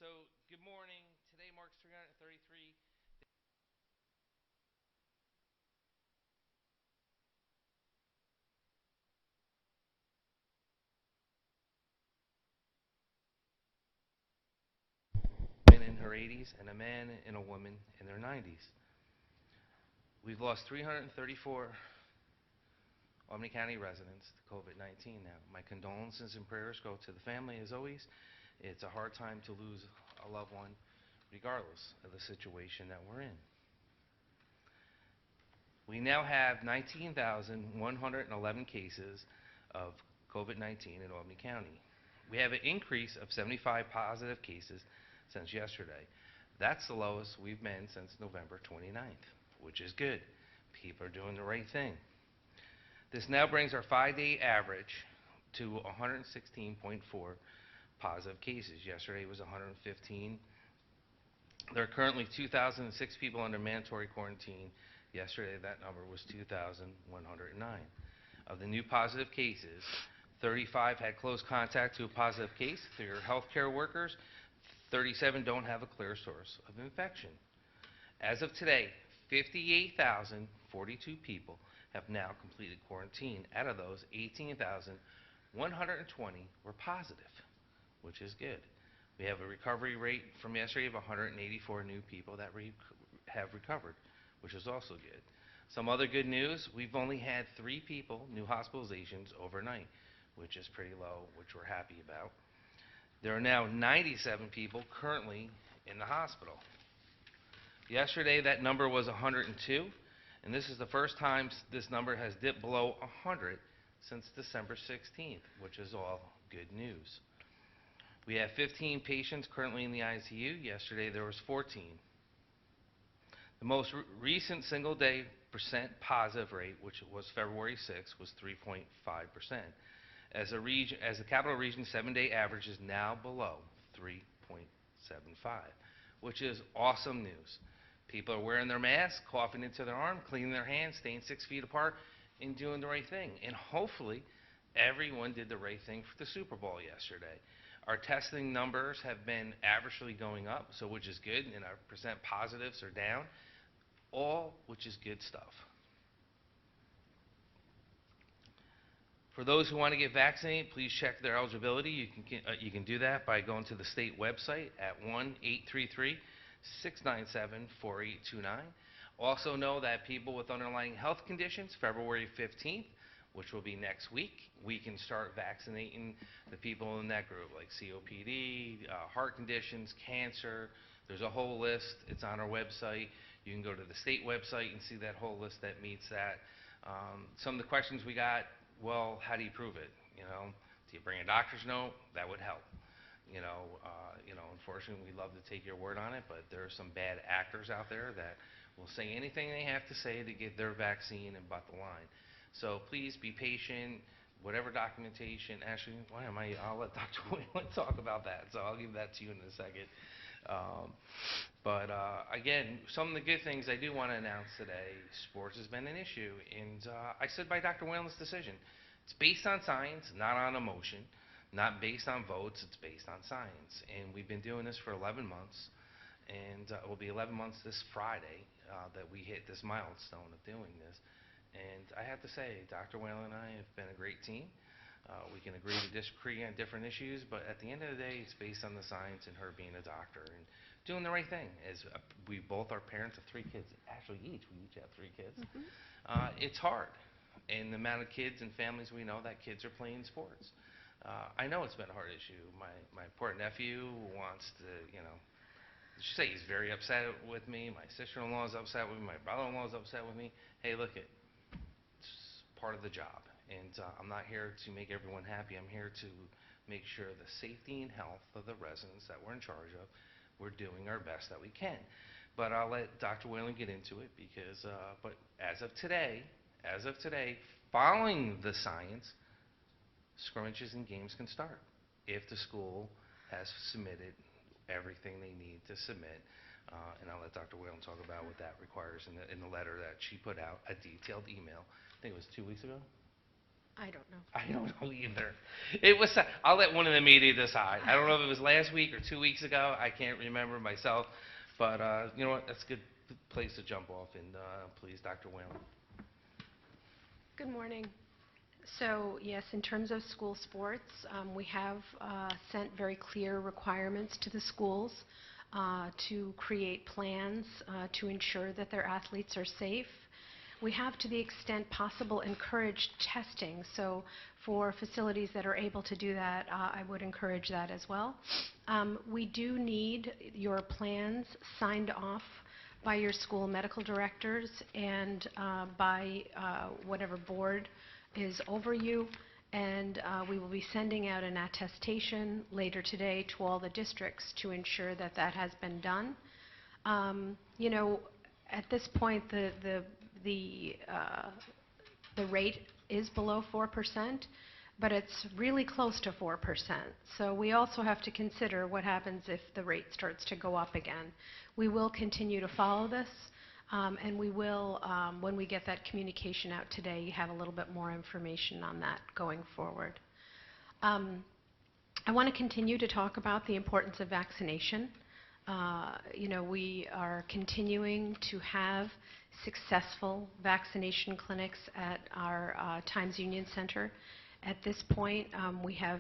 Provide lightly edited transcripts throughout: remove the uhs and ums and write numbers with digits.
Good morning. Today marks 333 women in her 80s and a man and a woman in their 90s. We've lost 334 Albany County residents to COVID-19 now. My condolences and prayers go to the family as always. It's a hard time to lose a loved one regardless of the situation that we're in. We now have 19,111 cases of COVID-19 in Albany County. We have an increase of 75 positive cases since yesterday. That's the lowest we've been since November 29th, which is good. People are doing the right thing. This now brings our 5-day average to 116.4 positive cases. Yesterday was 115. There are currently 2,006 people under mandatory quarantine. Yesterday, that number was 2,109. Of the new positive cases, 35 had close contact to a positive case. They are healthcare workers. 37 don't have a clear source of infection. As of today, 58,042 people have now completed quarantine. Out of those, 18,120 were positive, which is good. We have a recovery rate from yesterday of 184 new people that have recovered, which is also good. Some other good news, we've only had 3 people, new hospitalizations overnight, which is pretty low, which we're happy about. There are now 97 people currently in the hospital. Yesterday, that number was 102, and this is the first time this number has dipped below 100 since December 16th, which is all good news. We have 15 patients currently in the ICU. Yesterday, there was 14. The most recent single-day percent positive rate, which was February 6th, was 3.5%. As the capital region, 7-day average is now below 3.75, which is awesome news. People are wearing their masks, coughing into their arm, cleaning their hands, staying 6 feet apart, and doing the right thing. And hopefully, everyone did the right thing for the Super Bowl yesterday. Our testing numbers have been averagely going up, so which is good, and our percent positives are down, all which is good stuff. For those who want to get vaccinated, please check their eligibility. You can do that by going to the state website at 1-833-697-4829. Also know that people with underlying health conditions, February 15th, which will be next week, we can start vaccinating the people in that group, like COPD, heart conditions, cancer. There's a whole list. It's on our website. You can go to the state website and see that whole list that meets that. Some of the questions we got, well, how do you prove it? Do you bring a doctor's note? That would help. Unfortunately, we love to take your word on it, but there are some bad actors out there that will say anything they have to say to get their vaccine and butt the line. So please be patient. Whatever documentation, actually, I'll let Dr. Whalen talk about that, so I'll give that to you in a second. Again, some of the good things I do want to announce today, sports has been an issue, and I stood by Dr. Whalen's decision. It's based on science, not on emotion, not based on votes, it's based on science. And we've been doing this for 11 months, and it will be 11 months this Friday that we hit this milestone of doing this. And I have to say, Dr. Whalen and I have been a great team. We can agree to disagree on different issues, but at the end of the day, it's based on the science and her being a doctor and doing the right thing. As we both are parents of 3 kids, actually we each have 3 kids. It's hard, and the amount of kids and families we know that kids are playing sports. I know it's been a hard issue. My poor nephew wants to, he's very upset with me. My sister-in-law is upset with me. My brother-in-law is upset with me. Hey, look, it's part of the job. And I'm not here to make everyone happy. I'm here to make sure the safety and health of the residents that we're in charge of, we're doing our best that we can. But I'll let Dr. Whalen get into it because, but as of today, following the science, scrimmages and games can start if the school has submitted everything they need to submit. And I'll let Dr. Whalen talk about what that requires in the letter that she put out, a detailed email. I think it was 2 weeks ago. I don't know. I don't know either. It was. I'll let one of the media decide. I don't know if it was last week or 2 weeks ago. I can't remember myself. But you know what? That's a good place to jump off. And please, Dr. Whalen. Good morning. So yes, in terms of school sports, we have sent very clear requirements to the schools to create plans to ensure that their athletes are safe. We have, to the extent possible, encouraged testing. So for facilities that are able to do that, I would encourage that as well. We do need your plans signed off by your school medical directors and by whatever board is over you, and we will be sending out an attestation later today to all the districts to ensure that that has been done. You know, at this point, the rate is below 4%, but it's really close to 4%. So we also have to consider what happens if the rate starts to go up again. We will continue to follow this. And we will, when we get that communication out today, you have a little bit more information on that going forward. I want to continue to talk about the importance of vaccination. You know, we are continuing to have successful vaccination clinics at our Times Union Center. At this point, we have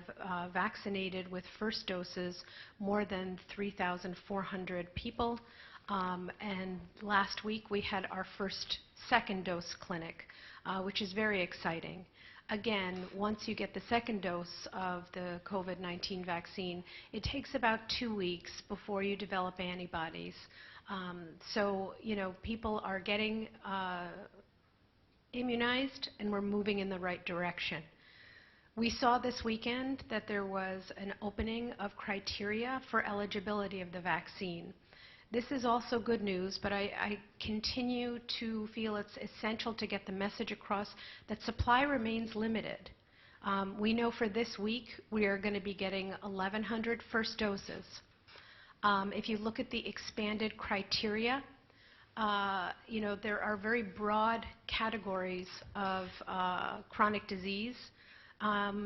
vaccinated with first doses more than 3,400 people. And last week we had our first second dose clinic, which is very exciting. Again, once you get the second dose of the COVID-19 vaccine, it takes about 2 weeks before you develop antibodies. So, you know, people are getting immunized, and we're moving in the right direction. We saw this weekend that there was an opening of criteria for eligibility of the vaccine. This is also good news, but I continue to feel it's essential to get the message across that supply remains limited. We know for this week we are going to be getting 1,100 first doses. If you look at the expanded criteria, you know, there are very broad categories of chronic disease,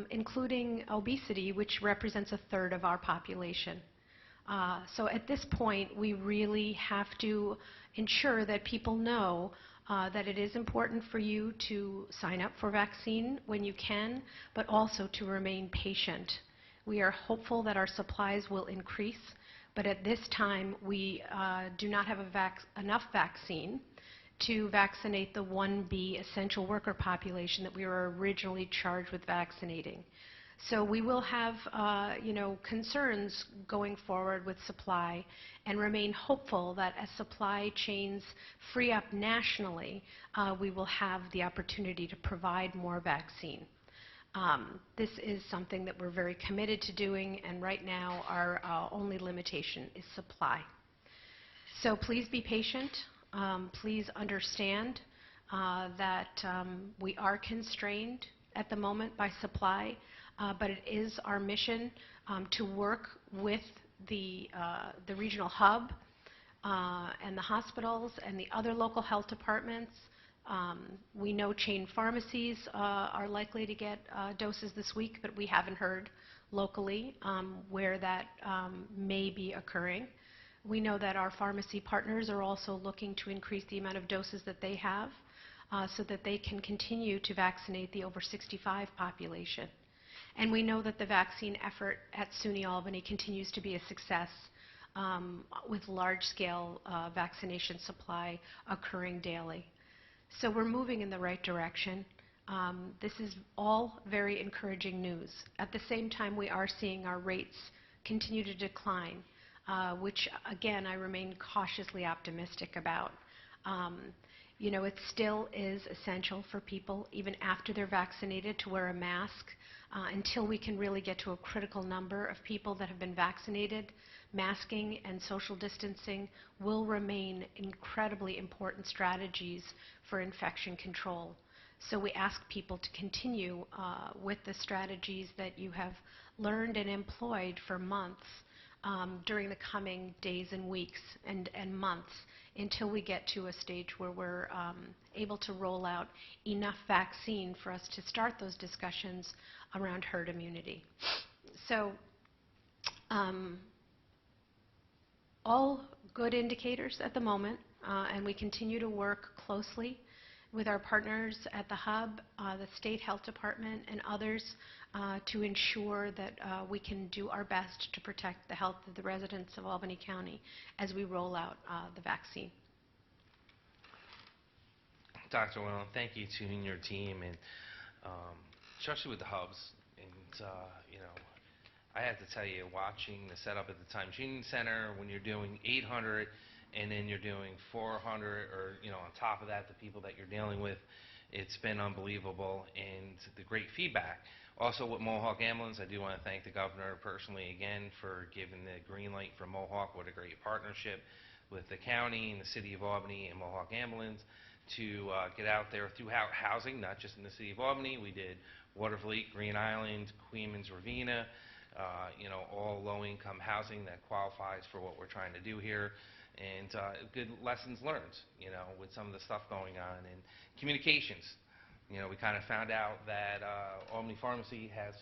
including obesity, which represents 1/3 of our population. So at this point, we really have to ensure that people know that it is important for you to sign up for vaccine when you can, but also to remain patient. We are hopeful that our supplies will increase, but at this time, we do not have enough vaccine to vaccinate the 1B essential worker population that we were originally charged with vaccinating. So we will have, you know, concerns going forward with supply, and remain hopeful that as supply chains free up nationally, we will have the opportunity to provide more vaccine. This is something that we're very committed to doing, and right now our only limitation is supply. So please be patient. Please understand that we are constrained at the moment by supply. But it is our mission to work with the regional hub and the hospitals and the other local health departments. We know chain pharmacies are likely to get doses this week, but we haven't heard locally where that may be occurring. We know that our pharmacy partners are also looking to increase the amount of doses that they have so that they can continue to vaccinate the over 65 population. And we know that the vaccine effort at SUNY Albany continues to be a success with large-scale vaccination supply occurring daily. So we're moving in the right direction. This is all very encouraging news. At the same time, we are seeing our rates continue to decline, which, again, I remain cautiously optimistic about. You know, it still is essential for people, even after they're vaccinated, to wear a mask. Until we can really get to a critical number of people that have been vaccinated, masking and social distancing will remain incredibly important strategies for infection control. So we ask people to continue with the strategies that you have learned and employed for months during the coming days and weeks and months until we get to a stage where we're able to roll out enough vaccine for us to start those discussions around herd immunity. So all good indicators at the moment, and we continue to work closely with our partners at the hub, the state health department, and others to ensure that we can do our best to protect the health of the residents of Albany County as we roll out the vaccine. Dr. Whalen, thank you to you and your team, and especially with the hubs. And you know, I have to tell you, watching the setup at the Times Union Center, when you're doing 800 and then you're doing 400, or you know, on top of that, the people that you're dealing with, it's been unbelievable, and the great feedback. Also with Mohawk Ambulance, I do want to thank the governor personally again for giving the green light for Mohawk. What a great partnership with the county and the city of Albany and Mohawk Ambulance to get out there through housing, not just in the city of Albany. We did Watervliet, Green Island, Queens, Ravina, you know, all low-income housing that qualifies for what we're trying to do here. And good lessons learned, you know, with some of the stuff going on. And communications, you know, we kind of found out that Albany Pharmacy has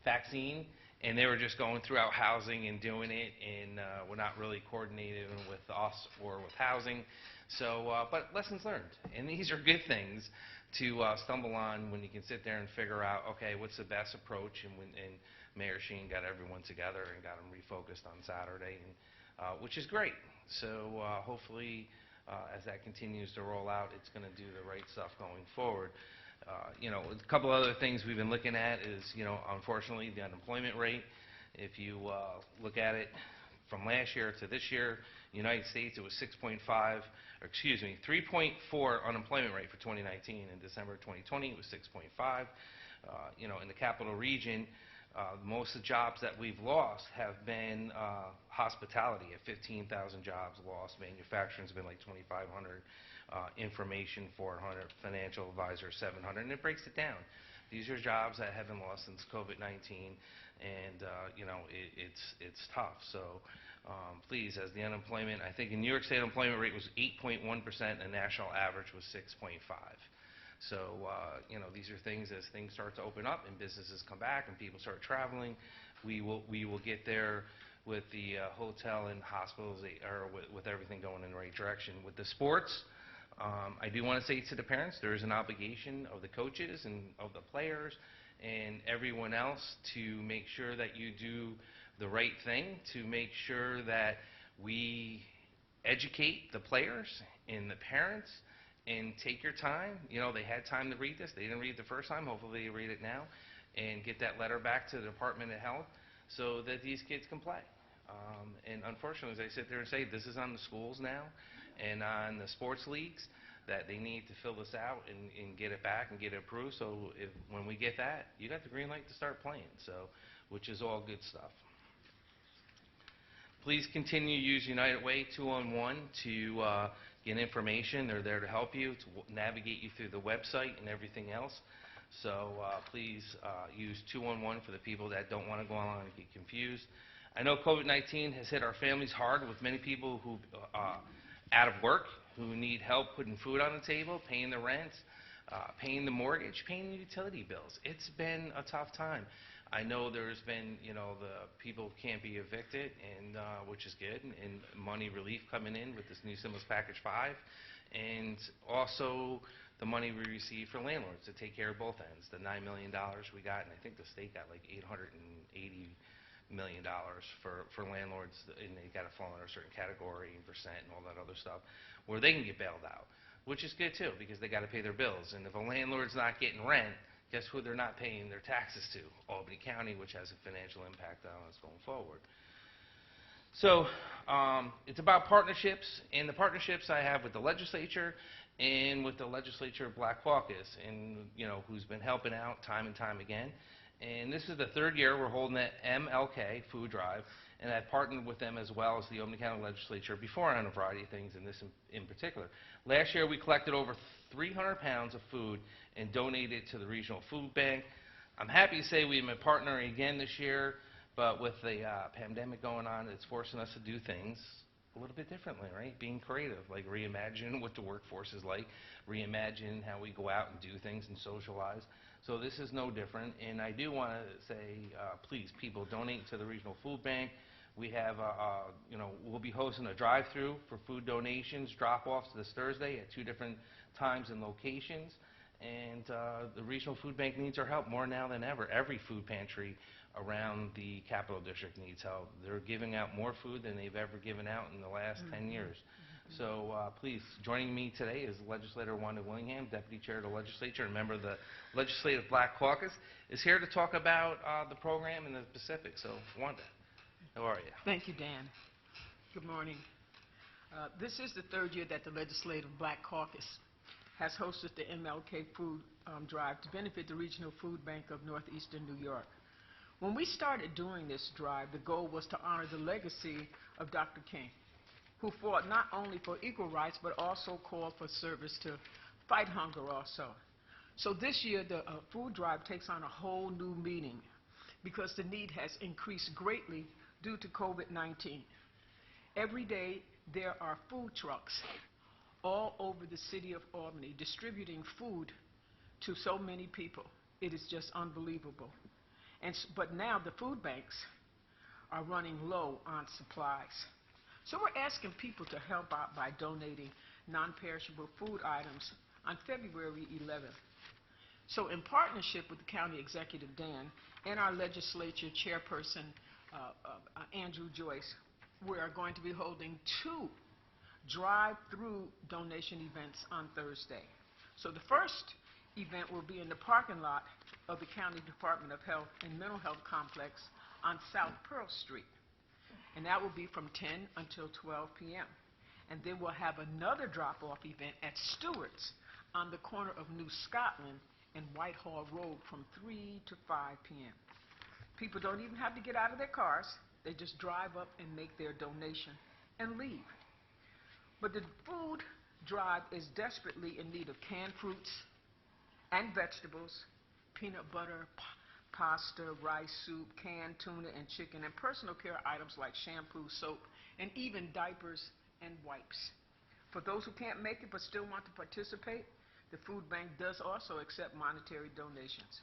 vaccine, and they were just going throughout housing and doing it, and we're not really coordinated with us or with housing. So, but lessons learned, and these are good things to stumble on when you can sit there and figure out, okay, what's the best approach, and Mayor Sheen got everyone together and got them refocused on Saturday, and which is great. So hopefully, as that continues to roll out, it's going to do the right stuff going forward. You know, a couple other things we've been looking at is, you know, unfortunately, the unemployment rate. If you look at it from last year to this year, United States, it was 3.4 unemployment rate for 2019. In December 2020, it was 6.5. You know, in the capital region, most of the jobs that we've lost have been hospitality at 15,000 jobs lost. Manufacturing has been like 2,500. Information 400. Financial advisor 700. And it breaks it down. These are jobs that have been lost since COVID-19, and you know, it's tough. So please, as the unemployment, I think in New York State unemployment rate was 8.1%, and the national average was 6.5. So, you know, these are things, as things start to open up and businesses come back and people start traveling, we will get there with the hotel and hospitals, or with everything going in the right direction. With the sports, I do want to say to the parents, there is an obligation of the coaches and of the players and everyone else to make sure that you do the right thing, to make sure that we educate the players and the parents, and take your time. You know, they had time to read this. They didn't read it the first time. Hopefully they read it now and get that letter back to the Department of Health so that these kids can play. And unfortunately, as I sit there and say, this is on the schools now and on the sports leagues, that they need to fill this out and get it back and get it approved. So when we get that, you got the green light to start playing, so, which is all good stuff. Please continue to use United Way 211 to get information. They're there to help you, to navigate you through the website and everything else. So please use 211 for the people that don't want to go online and get confused. I know COVID-19 has hit our families hard, with many people who out of work, who need help putting food on the table, paying the rent, paying the mortgage, paying the utility bills. It's been a tough time. I know there's been, you know, the people can't be evicted, and which is good, and money relief coming in with this new stimulus package 5, and also the money we received for landlords to take care of both ends. The $9 million we got, and I think the state got like $880 million for landlords, and they got to fall under a certain category and percent and all that other stuff, where they can get bailed out, which is good too, because they got to pay their bills. And if a landlord's not getting rent, guess who they're not paying their taxes to? Albany County, which has a financial impact on us going forward. So it's about partnerships, and the partnerships I have with the legislature and with the legislature Black Caucus, and you know, who's been helping out time and time again. And this is the third year we're holding that MLK Food Drive, and I've partnered with them as well as the Albany County Legislature before on a variety of things, and this in particular. Last year we collected over 300 pounds of food and donated it to the Regional Food Bank. I'm happy to say we've been partnering again this year But with the pandemic going on, it's forcing us to do things a little bit differently, right? Being creative, like reimagine what the workforce is like, reimagine how we go out and do things and socialize. So this is no different, and I do want to say, please, people, donate to the Regional Food Bank. We have, we'll be hosting a drive-through for food donations, drop-offs this Thursday at 2 different times and locations. And the Regional Food Bank needs our help more now than ever. Every food pantry around the Capital District needs help. They're giving out more food than they've ever given out in the last 10 years. So please, joining me today is Legislator Wanda Willingham, Deputy Chair of the Legislature and member of the Legislative Black Caucus, is here to talk about the program and the specifics. So, Wanda, how are you? Thank you, Dan. Good morning. This is the 3rd year that the Legislative Black Caucus has hosted the MLK Food Drive to benefit the Regional Food Bank of Northeastern New York. When we started doing this drive, the goal was to honor the legacy of Dr. King, who fought not only for equal rights, but also called for service to fight hunger also. So this year, the food drive takes on a whole new meaning because the need has increased greatly due to COVID-19. Every day, there are food trucks all over the city of Albany distributing food to so many people. It is just unbelievable. But now the food banks are running low on supplies. So we're asking people to help out by donating non-perishable food items on February 11th. So in partnership with the County Executive Dan and our legislature chairperson Andrew Joyce, we are going to be holding 2 drive-through donation events on Thursday. So the first event will be in the parking lot of the County Department of Health and Mental Health Complex on South Pearl Street. And that will be from 10 until 12 p.m. And then we'll have another drop-off event at Stewart's on the corner of New Scotland and Whitehall Road from 3 to 5 p.m. People don't even have to get out of their cars. They just drive up and make their donation and leave. But the food drive is desperately in need of canned fruits and vegetables, peanut butter, pasta, rice, soup, canned tuna and chicken, and personal care items like shampoo, soap, and even diapers and wipes. For those who can't make it but still want to participate, the food bank does also accept monetary donations.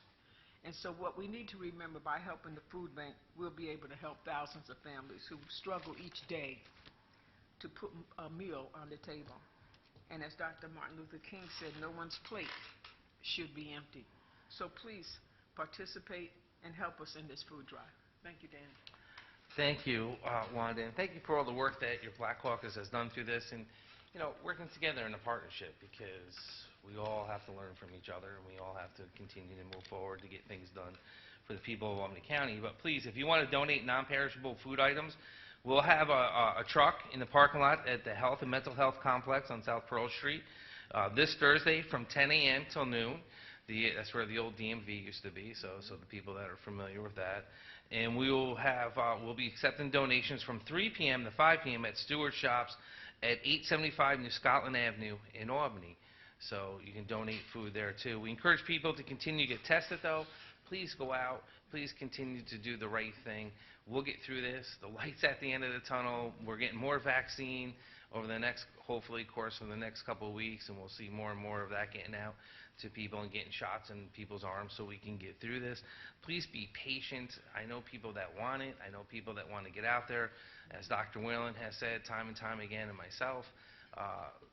And so what we need to remember, by helping the food bank, we'll be able to help thousands of families who struggle each day to put a meal on the table. And as Dr. Martin Luther King said, no one's plate should be empty. So please participate and help us in this food drive. Thank you, Dan. Thank you, Wanda, and thank you for all the work that your Black Caucus has done through this, and working together in a partnership, because we all have to learn from each other, and we all have to continue to move forward to get things done for the people of Albany County. But please, if you want to donate non-perishable food items, we'll have a truck in the parking lot at the Health and Mental Health Complex on South Pearl Street this Thursday from 10 a.m. till noon. That's where the old DMV used to be, so the people that are familiar with that. And we'll be accepting donations from 3 p.m. to 5 p.m. at Stewart Shops at 875 New Scotland Avenue in Albany. So you can donate food there too. We encourage people to continue to get tested though. Please go out. Please continue to do the right thing. We'll get through this. The light's at the end of the tunnel. We're getting more vaccine over the next, hopefully, course of the next couple of weeks, and we'll see more and more of that getting out to people and getting shots in people's arms so we can get through this. Please be patient. I know people that want it. I know people that want to get out there. As Dr. Whalen has said time and time again, and myself,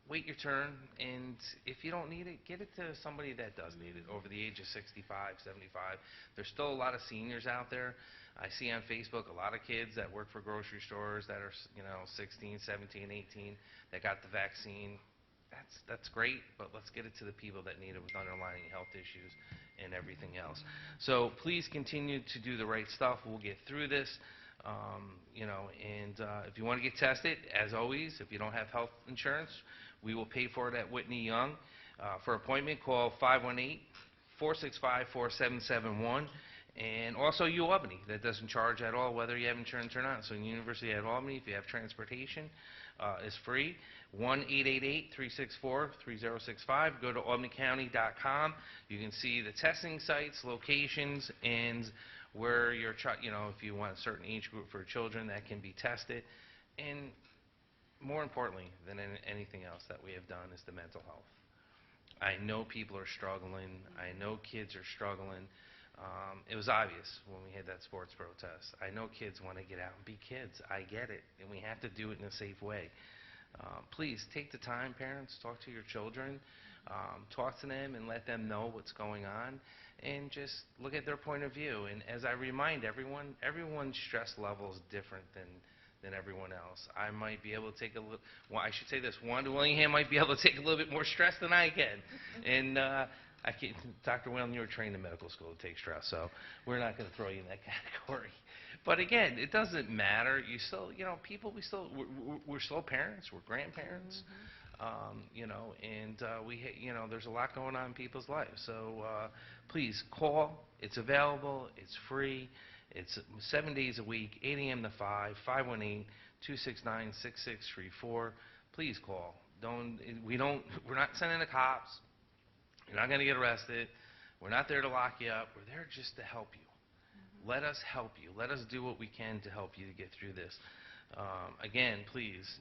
wait your turn, and if you don't need it, get it to somebody that does need it over the age of 65, 75. There's still a lot of seniors out there. I see on Facebook a lot of kids that work for grocery stores that are 16, 17, 18 that got the vaccine. That's great, but let's get it to the people that need it with underlying health issues and everything else. So please continue to do the right stuff. We'll get through this. If you want to get tested, as always, if you don't have health insurance, we will pay for it at Whitney Young. For appointment, call 518-465-4771. And also UAlbany, that doesn't charge at all whether you have insurance or not. So in the University of Albany, if you have transportation, it's free. 1-888-364-3065. Go to albanycounty.com. You can see the testing sites, locations, and where your child, if you want a certain age group for children that can be tested. And more importantly than anything else that we have done is the mental health. I know people are struggling. I know kids are struggling. It was obvious when we had that sports protest. I know kids want to get out and be kids. I get it, and we have to do it in a safe way. Please take the time, parents, talk to your children, talk to them and let them know what's going on, and just look at their point of view. And as I remind everyone, everyone's stress level is different than everyone else. I might be able to take a little, well, I should say this, Wanda Willingham might be able to take a little bit more stress than I can. And Dr. Whalen, you were trained in medical school to take stress, so we're not going to throw you in that category. But again, it doesn't matter. You still, people, we're still parents, we're grandparents, there's a lot going on in people's lives. So please call. It's available. It's free. It's 7 days a week, 8 a.m. to 5, 518-269-6634. Please call. We're not sending the cops. You're not going to get arrested. We're not there to lock you up. We're there just to help you. Let us help you. Let us do what we can to help you to get through this. Again, please,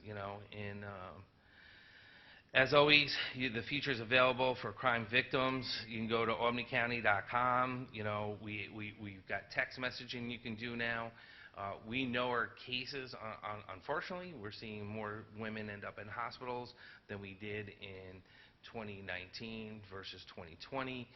as always, the feature is available for crime victims. You can go to albanycounty.com. We've got text messaging you can do now. We know our cases, unfortunately, we're seeing more women end up in hospitals than we did in 2019 versus 2020,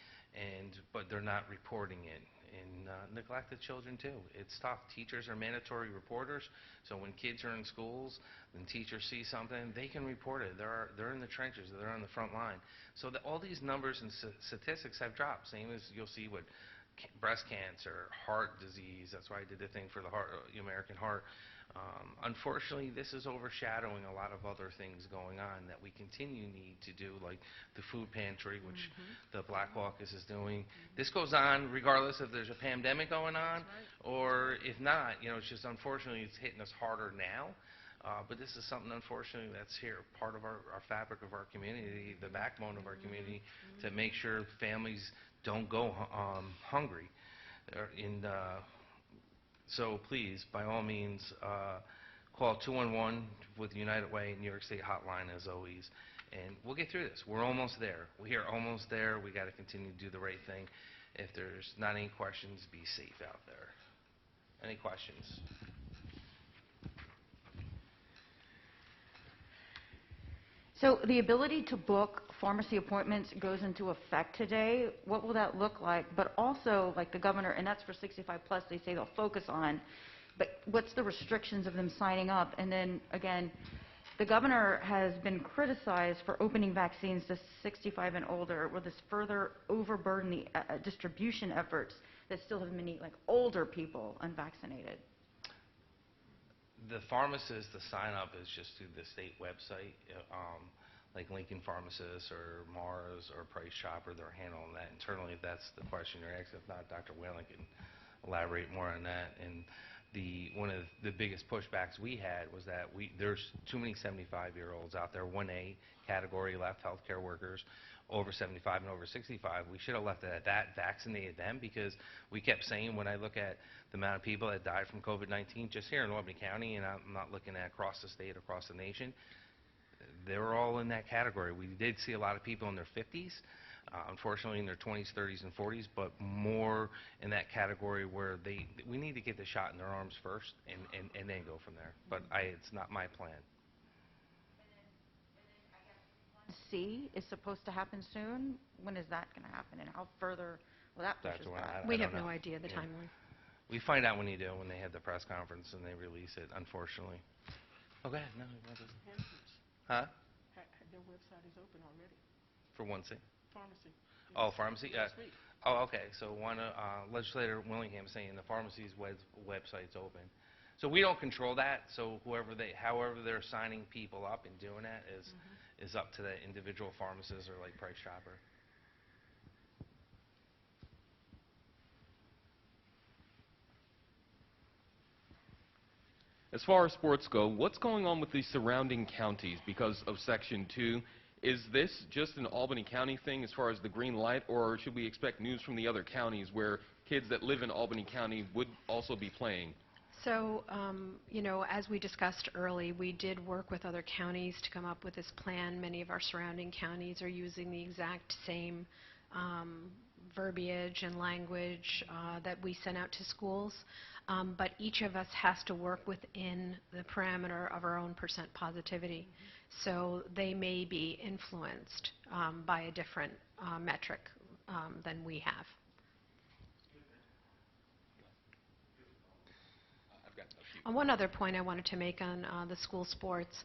but they're not reporting it. And neglected children too. It's tough. Teachers are mandatory reporters, so when kids are in schools and teachers see something, they can report it. They're in the trenches. They're on the front line. So all these numbers and statistics have dropped. Same as you'll see with breast cancer, heart disease. That's why I did the thing for the American Heart. Unfortunately, this is overshadowing a lot of other things going on that we need to do, like the food pantry, which the Black Caucus is doing. This goes on regardless if there's a pandemic going on or if not. It's just unfortunately it's hitting us harder now. But this is something, unfortunately, that's here, part of our fabric of our community, the backbone of our community, to make sure families don't go hungry. So please, by all means, call 211 with the United Way, New York State hotline, as always, and we'll get through this. We're almost there. We are almost there. We got to continue to do the right thing. If there's not any questions, be safe out there. Any questions? So the ability to book pharmacy appointments goes into effect today. What will that look like? But also, like the governor, and that's for 65 plus, they say they'll focus on, but what's the restrictions of them signing up? And then again, the governor has been criticized for opening vaccines to 65 and older. Will this further overburden the distribution efforts that still have many older people unvaccinated? The pharmacist, the sign-up is just through the state website, like Lincoln Pharmacists or Mars or Price Chopper. They're handling that internally, if that's the question you're asking. If not, Dr. Whalen can elaborate more on that. And one of the biggest pushbacks we had was that there's too many 75-year-olds out there, 1A category left, healthcare workers, over 75 and over 65. We should have left it at that, vaccinated them, because we kept saying, when I look at the amount of people that died from COVID-19 just here in Albany County, and I'm not looking at across the state, across the nation, they were all in that category. We did see a lot of people in their 50s, unfortunately in their 20s, 30s, and 40s, but more in that category where we need to get the shot in their arms first and then go from there. But it's not my plan. C is supposed to happen soon. When is that going to happen, and how further will that push us back? We have no idea the timeline. We find out when they have the press conference and they release it, unfortunately. Oh, go ahead. No, huh? Their website is open already. For 1C? Pharmacy. Oh, pharmacy? Last week. Oh, okay. So Legislator Willingham saying the pharmacy's website's open. So we don't control that. So however they're signing people up and doing that is up to the individual pharmacist or like Price Chopper. As far as sports go, what's going on with the surrounding counties because of Section 2? Is this just an Albany County thing as far as the green light, or should we expect news from the other counties where kids that live in Albany County would also be playing? So, as we discussed early, we did work with other counties to come up with this plan. Many of our surrounding counties are using the exact same verbiage and language that we sent out to schools. But each of us has to work within the parameter of our own percent positivity. So they may be influenced by a different metric than we have. One other point I wanted to make on the school sports,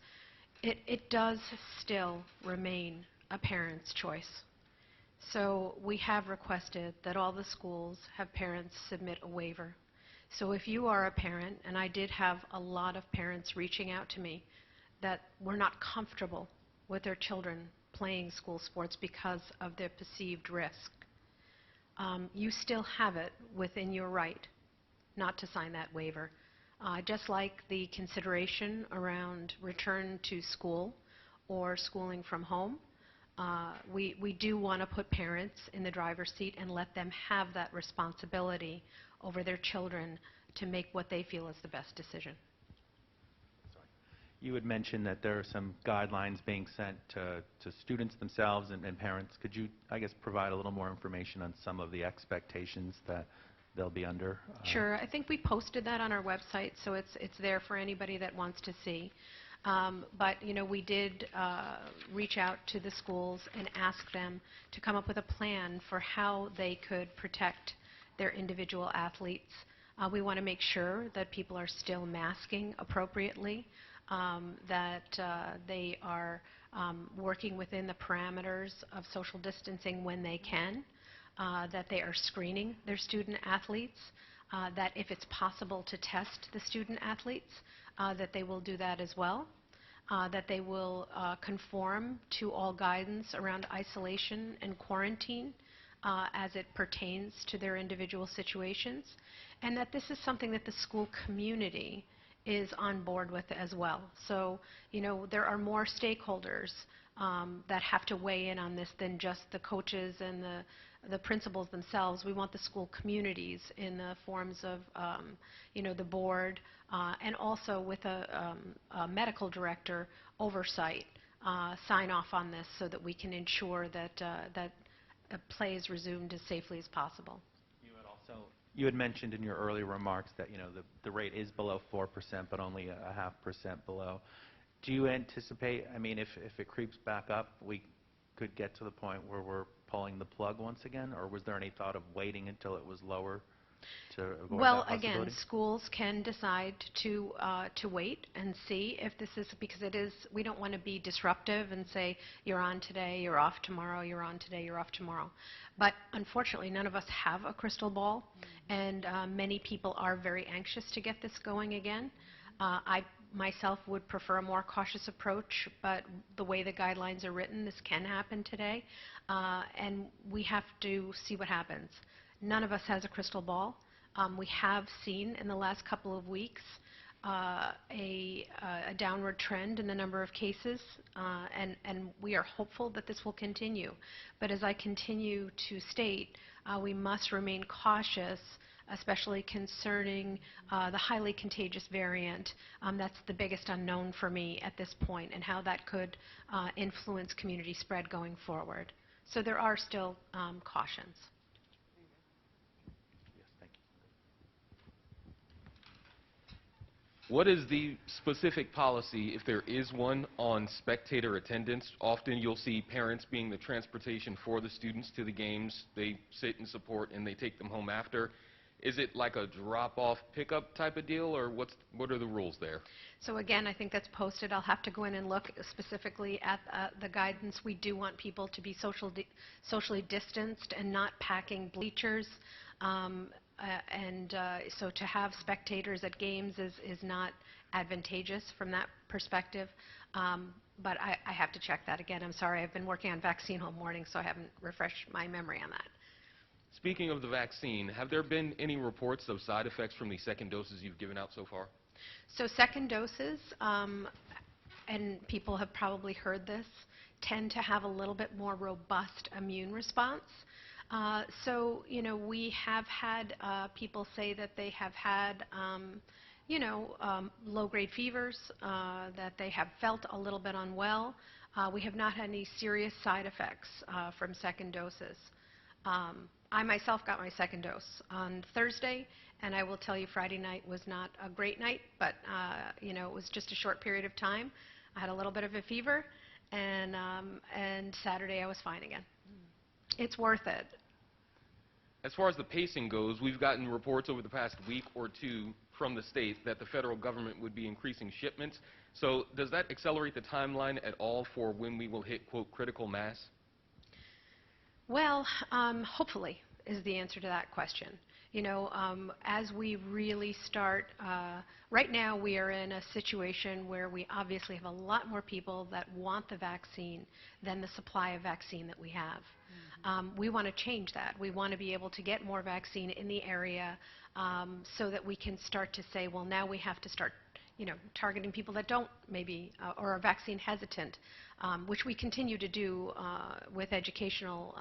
it does still remain a parent's choice. So we have requested that all the schools have parents submit a waiver. So if you are a parent, and I did have a lot of parents reaching out to me that were not comfortable with their children playing school sports because of their perceived risk, you still have it within your right not to sign that waiver. Just like the consideration around return to school or schooling from home, we do want to put parents in the driver's seat and let them have that responsibility over their children to make what they feel is the best decision. You had mentioned that there are some guidelines being sent to students themselves and parents. Could you, I guess, provide a little more information on some of the expectations that they'll be under? Sure. I think we posted that on our website, so it's there for anybody that wants to see. But, we did reach out to the schools and ask them to come up with a plan for how they could protect their individual athletes. We want to make sure that people are still masking appropriately, that they are working within the parameters of social distancing when they can, that they are screening their student athletes, that if it's possible to test the student athletes, that they will do that as well, that they will conform to all guidance around isolation and quarantine as it pertains to their individual situations, and that this is something that the school community is on board with as well. So, there are more stakeholders that have to weigh in on this than just the coaches and the principals themselves. We want the school communities in the forms of, the board, and also with a medical director oversight, sign off on this so that we can ensure that play is resumed as safely as possible. You had mentioned in your earlier remarks that the rate is below 4%, but only a 0.5% below. Do you anticipate, if it creeps back up, we could get to the point where we're pulling the plug once again, or was there any thought of waiting until it was lower to avoid Well, that possibility? again, schools can decide to wait and see if this is, because we don't want to be disruptive and say, you're on today, you're off tomorrow, you're on today, you're off tomorrow. But unfortunately, none of us have a crystal ball, and many people are very anxious to get this going again. I myself would prefer a more cautious approach, but the way the guidelines are written, this can happen today, and we have to see what happens. None of us has a crystal ball. We have seen in the last couple of weeks a downward trend in the number of cases, and we are hopeful that this will continue. But as I continue to state, we must remain cautious, especially concerning the highly contagious variant. That's the biggest unknown for me at this point, and how that could influence community spread going forward. So there are still cautions. What is the specific policy, if there is one, on spectator attendance? Often you'll see parents being the transportation for the students to the games. They sit and support and they take them home after. Is it like a drop-off pickup type of deal, or what are the rules there? So again, I think that's posted. I'll have to go in and look specifically at the guidance. We do want people to be socially distanced and not packing bleachers. So to have spectators at games is not advantageous from that perspective. But I have to check that again. I'm sorry, I've been working on vaccine all morning, so I haven't refreshed my memory on that. Speaking of the vaccine, have there been any reports of side effects from the second doses you've given out so far? So second doses, and people have probably heard this, tend to have a little bit more robust immune response. So, we have had people say that they have had, low-grade fevers, that they have felt a little bit unwell. We have not had any serious side effects from second doses. I myself got my second dose on Thursday, and I will tell you Friday night was not a great night, but, it was just a short period of time. I had a little bit of a fever, and Saturday I was fine again. It's worth it. As far as the pacing goes, we've gotten reports over the past week or two from the state that the federal government would be increasing shipments. So does that accelerate the timeline at all for when we will hit, quote, critical mass? Well, hopefully is the answer to that question. As we really start, right now we are in a situation where we obviously have a lot more people that want the vaccine than the supply of vaccine that we have. We want to change that. We want to be able to get more vaccine in the area so that we can start to say, well, now we have to start targeting people that don't maybe, or are vaccine hesitant, which we continue to do with educational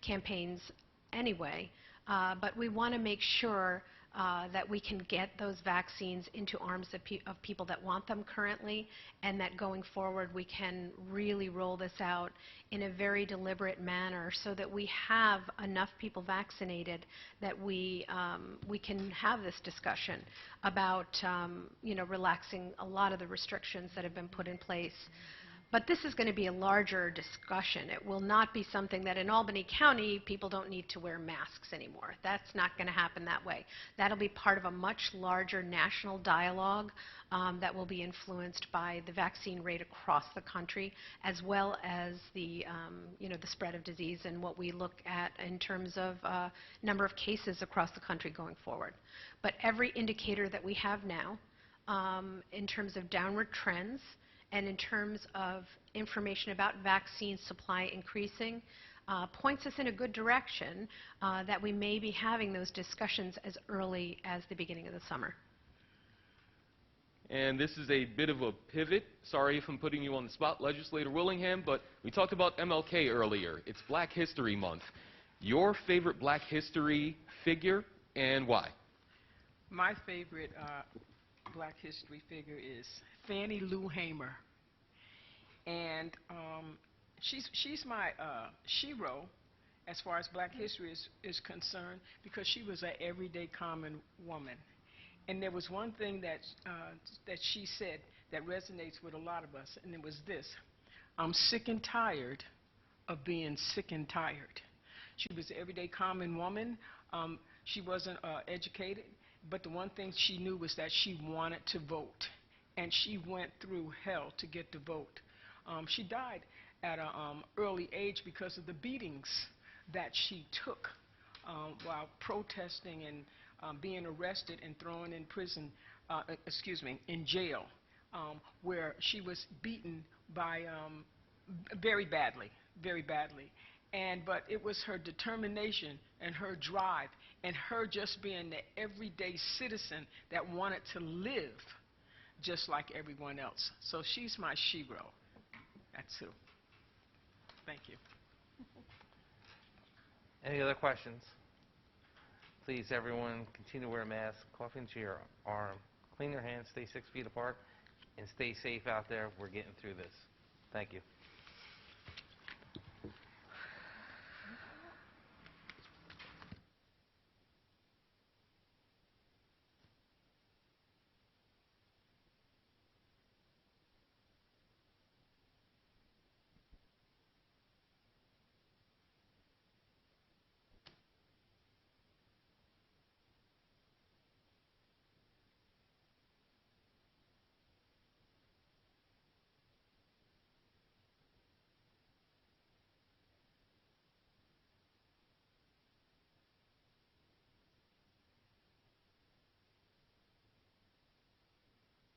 campaigns anyway. But we want to make sure that we can get those vaccines into arms of people that want them currently, and that going forward we can really roll this out in a very deliberate manner so that we have enough people vaccinated that we can have this discussion about relaxing a lot of the restrictions that have been put in place. But this is going to be a larger discussion. It will not be something that in Albany County people don't need to wear masks anymore. That's not going to happen that way. That'll be part of a much larger national dialogue that will be influenced by the vaccine rate across the country, as well as the the spread of disease and what we look at in terms of number of cases across the country going forward. But every indicator that we have now in terms of downward trends and in terms of information about vaccine supply increasing, points us in a good direction that we may be having those discussions as early as the beginning of the summer. And this is a bit of a pivot. Sorry if I'm putting you on the spot, Legislator Willingham, but we talked about MLK earlier. It's Black History Month. Your favorite Black history figure and why? My favorite Black history figure is Fannie Lou Hamer, and she's my shero as far as Black history is concerned, because she was an everyday common woman. And there was one thing that she said that resonates with a lot of us, and it was this: I'm sick and tired of being sick and tired. She was an everyday common woman. She wasn't educated, but the one thing she knew was that she wanted to vote, and she went through hell to get to vote. She died at an early age because of the beatings that she took while protesting and being arrested and thrown in prison, in jail, where she was beaten by very badly. But it was her determination and her drive and her just being the everyday citizen that wanted to live just like everyone else. So she's my shero. That's who. Thank you. Any other questions? Please, everyone, continue to wear a mask, cough into your arm, clean your hands, stay 6 feet apart, and stay safe out there. We're getting through this. Thank you.